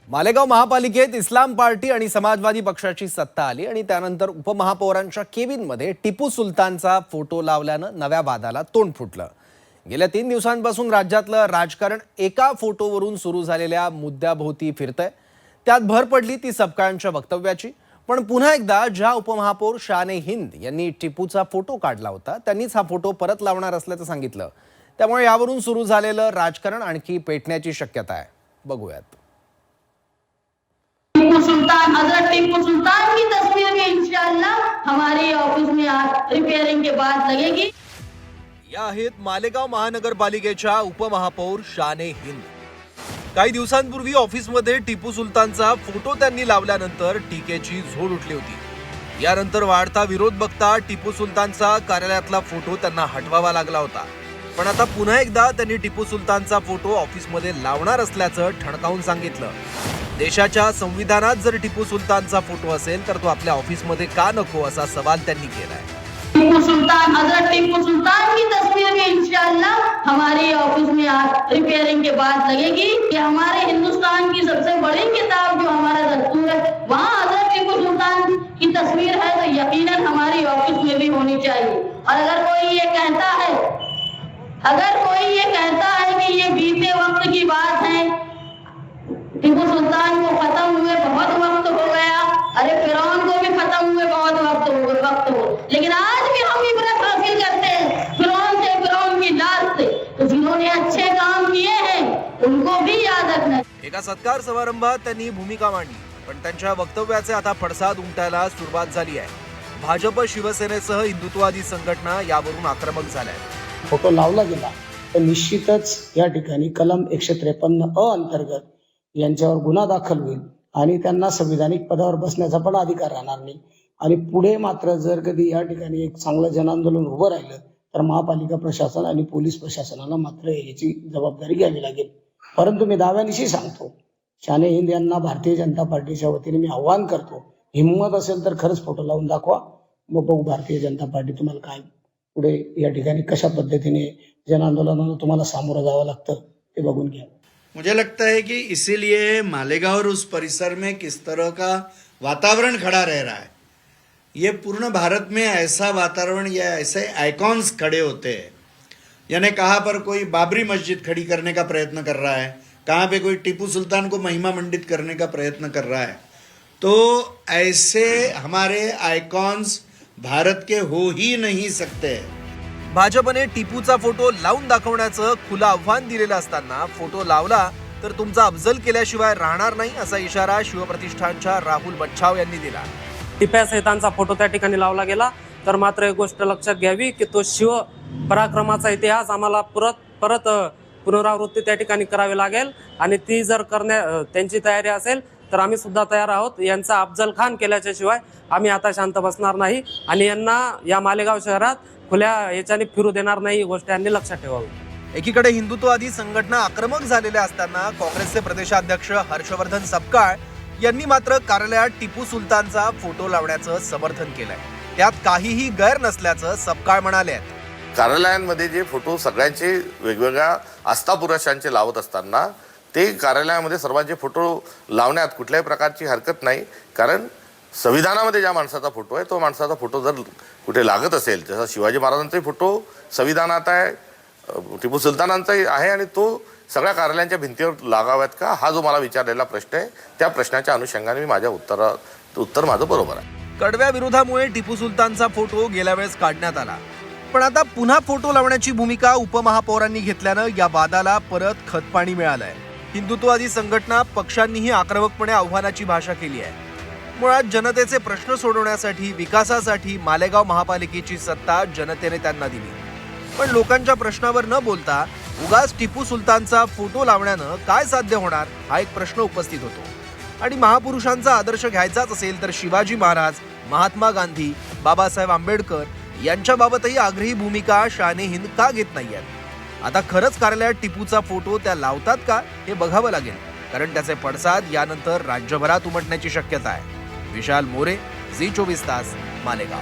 मालेगाव महापालिकेत इस्लाम पार्टी आणि समाजवादी पक्षाची सत्ता आली आणि त्यानंतर उपमहापौरांच्या केबिनमध्ये टिपू सुलतानचा फोटो लावल्यानं नव्या वादाला तोंड फुटलं। गेल्या 3 दिवसांपासून राज्यातलं राजकारण एका फोटोवरून सुरू झालेल्या मुद्द्याभोवती फिरतंय। त्यात भर पडली ती सपकाळांच्या वक्तव्याची। पण पुन्हा एकदा ज्या उपमहापौर शाने हिंद यांनी टिपूचा फोटो काढला होता त्यांनीच हा फोटो परत लावणार असल्याचं सांगितलं। त्यामुळे यावरून सुरू झालेलं राजकारण आणखी पेटण्याची शक्यता आहे। बघूयात। टिपू सुल्तान, हजरत टिपू सुल्तान की तस्वीर भी इंशाअल्लाह हमारे ऑफिस में रिपेयरिंग के बाद लगेगी। या आहेत मालेगाव महानगरपालिकेच्या उपमहापौर शाने हिंद। काही दिवसांपूर्वी ऑफिसमध्ये टिपू सुलतानचा फोटो त्यांनी लावल्यानंतर टीकेची झोड उठली होती। यानंतर वाढता विरोध बघता टिपू सुलतानचा कार्यालयातला फोटो त्यांना हटवावा लागला होता। पण आता पुन्हा एकदा त्यांनी टिपू सुलतानचा फोटो ऑफिसमध्ये लावणार असल्याचं ठणकावून सांगितलं। देशाच्या संविधानात जर टिपू सुलतानचा फोटो असेल तर तो आपल्या ऑफिसमध्ये का नको असा सवाल त्यांनी केलाय। टिपू सुल्तान, हजरत टिपू सुल्तान की तस्वीर भी इंशाअल्लाह हमारे ऑफिस में रिपेयरिंग के बाद लगेगी। ये हमारे हिंदुस्तान की सबसे बड़ी किताब जो हमारा दस्तूर है, वहाँ हजरत टिपू सुल्तान की तस्वीर है तो यकीनन हमारी ऑफिस में भी होनी चाहिए। और अगर कोई ये कहता है कि ये बीते वक्त की बात है, टिपू सुल्तान को खत्म हुए बहुत वक्त हो गया, अरे फिरौन को भी खत्म हुए बहुत वक्त हो, लेकिन आज भी हम इबरत हासिल करते हैं फिरौन की लात से। तो जिन्होंने अच्छे काम किए हैं उनको भी याद रखना। एका सत्कार समारंभात त्यांनी भूमिका मांडली, पण त्यांच्या वक्तव्याचे आता पडसाद उमटायला सुरुवात झाली आहे। भाजप, शिवसेनेसह हिंदुत्ववादी संघटना यावरून आक्रमक झाल्या आहेत। फोटो लावला गेला तर निश्चितच या ठिकाणी कलम 153 अंतर्गत यांच्यावर गुन्हा दाखल होईल आणि त्यांना संविधानिक पदावर बसण्याचा पण अधिकार राहणार नाही। आणि पुढे मात्र जर कधी या ठिकाणी एक चांगलं जनआंदोलन उभं राहिलं तर महापालिका प्रशासन आणि पोलीस प्रशासनाला मात्र याची जबाबदारी घ्यावी लागेल। परंतु मी दाव्यानिशी सांगतो, शाने हिंद यांना भारतीय जनता पार्टीच्या वतीने मी आव्हान करतो, हिम्मत असेल तर खरंच फोटो लावून दाखवा, मग बघू भारतीय जनता पार्टी तुम्हाला काय पुढे या ठिकाणी कशा पद्धतीने जनआंदोलनाला तुम्हाला सामोरं जावं लागतं ते बघून घ्या। मुझे लगता है कि इसीलिए मालेगांव और उस परिसर में किस तरह का वातावरण खड़ा रह रहा है, ये पूर्ण भारत में ऐसा वातावरण या ऐसे आइकॉन्स खड़े होते हैं। यानी कहाँ पर कोई बाबरी मस्जिद खड़ी करने का प्रयत्न कर रहा है, कहाँ पे कोई टिपू सुल्तान को महिमा मंडित करने का प्रयत्न कर रहा है। तो ऐसे हमारे आइकॉन्स भारत के हो ही नहीं सकते। भाजपने टिपूचा फोटो लावून दाखवण्याचं खुलं आव्हान दिलेलं असताना फोटो लावला तर तुमचा अफजल केल्याशिवाय राहणार नाही असा इशारा शिवप्रतिष्ठानच्या राहुल बच्छाव यांनी दिला। टिप्या सहितांचा फोटो त्या ठिकाणी लावला गेला तर मात्र एक गोष्ट लक्षात घ्यावी की तो शिव पराक्रमाचा इतिहास आम्हाला परत पुनरावृत्ती त्या ठिकाणी करावी लागेल आणि ती जर त्यांची तयारी असेल तर आम्ही सुद्धा तयार आहोत। यांचा अफजल खान केल्याच्या शिवाय आम्ही आता शांत बसणार नाही आणि यांना या मालेगाव शहरात खुल्या याच्याने फिरू देणार नाही, ही गोष्ट यांनी लक्षात ठेवावी। एकीकडे हिंदुत्ववादी संघटना आक्रमक झालेल्या असताना काँग्रेसचे प्रदेशाध्यक्ष हर्षवर्धन सपकाळ यांनी मात्र कार्यालयात टिपू सुलतानचा फोटो लावण्याचं समर्थन केलंय। त्यात काहीही गैर नसल्याचं सपकाळ म्हणाले आहेत। कार्यालयांमध्ये जे फोटो सगळ्यांचे वेगवेगळ्या आस्थापुरुषांचे लावत असताना ते कार्यालयामध्ये सर्वांचे फोटो लावण्यात कुठल्याही प्रकारची हरकत नाही, कारण संविधानामध्ये ज्या माणसाचा फोटो आहे तो माणसाचा फोटो जर कुठे लागत असेल, जसा शिवाजी महाराजांचाही फोटो संविधानात आहे, टिपू सुलतानांचाही आहे आणि तो सगळ्या कार्यालयांच्या भिंतीवर लागाव्यात का, हा जो मला विचारलेला प्रश्न आहे त्या प्रश्नाच्या अनुषंगाने मी माझ्या उत्तर माझं बरोबर आहे। कडव्या विरोधामुळे टिपू सुलतानचा फोटो गेल्या वेळेस काढण्यात आला, पण आता पुन्हा फोटो लावण्याची भूमिका उपमहापौरांनी घेतल्यानं या वादाला परत खतपाणी मिळालंय। हिंदुत्ववादी संघटना, पक्षांनीही आक्रमकपणे आव्हानाची भाषा केली आहे। मुळात जनतेचे प्रश्न सोडवण्यासाठी, विकासासाठी मालेगाव महापालिकेची सत्ता जनतेने त्यांना दिली, पण लोकांच्या प्रश्नावर न बोलता उगाच टिपू सुलतानचा फोटो लावण्यानं काय साध्य होणार हा एक प्रश्न उपस्थित होतो। आणि महापुरुषांचा आदर्श घ्यायचाच असेल तर शिवाजी महाराज, महात्मा गांधी, बाबासाहेब आंबेडकर यांच्याबाबतही आग्रही भूमिका शाने हिंद का घेत नाहीयेत। आता खरंच कार्यालयात टिपूचा फोटो त्या लावतात का हे बघावं लागेल, कारण त्याचे पडसाद यानंतर राज्यभरात उमटण्याची शक्यता आहे। विशाल मोरे, झी 24 तास, मालेगाव।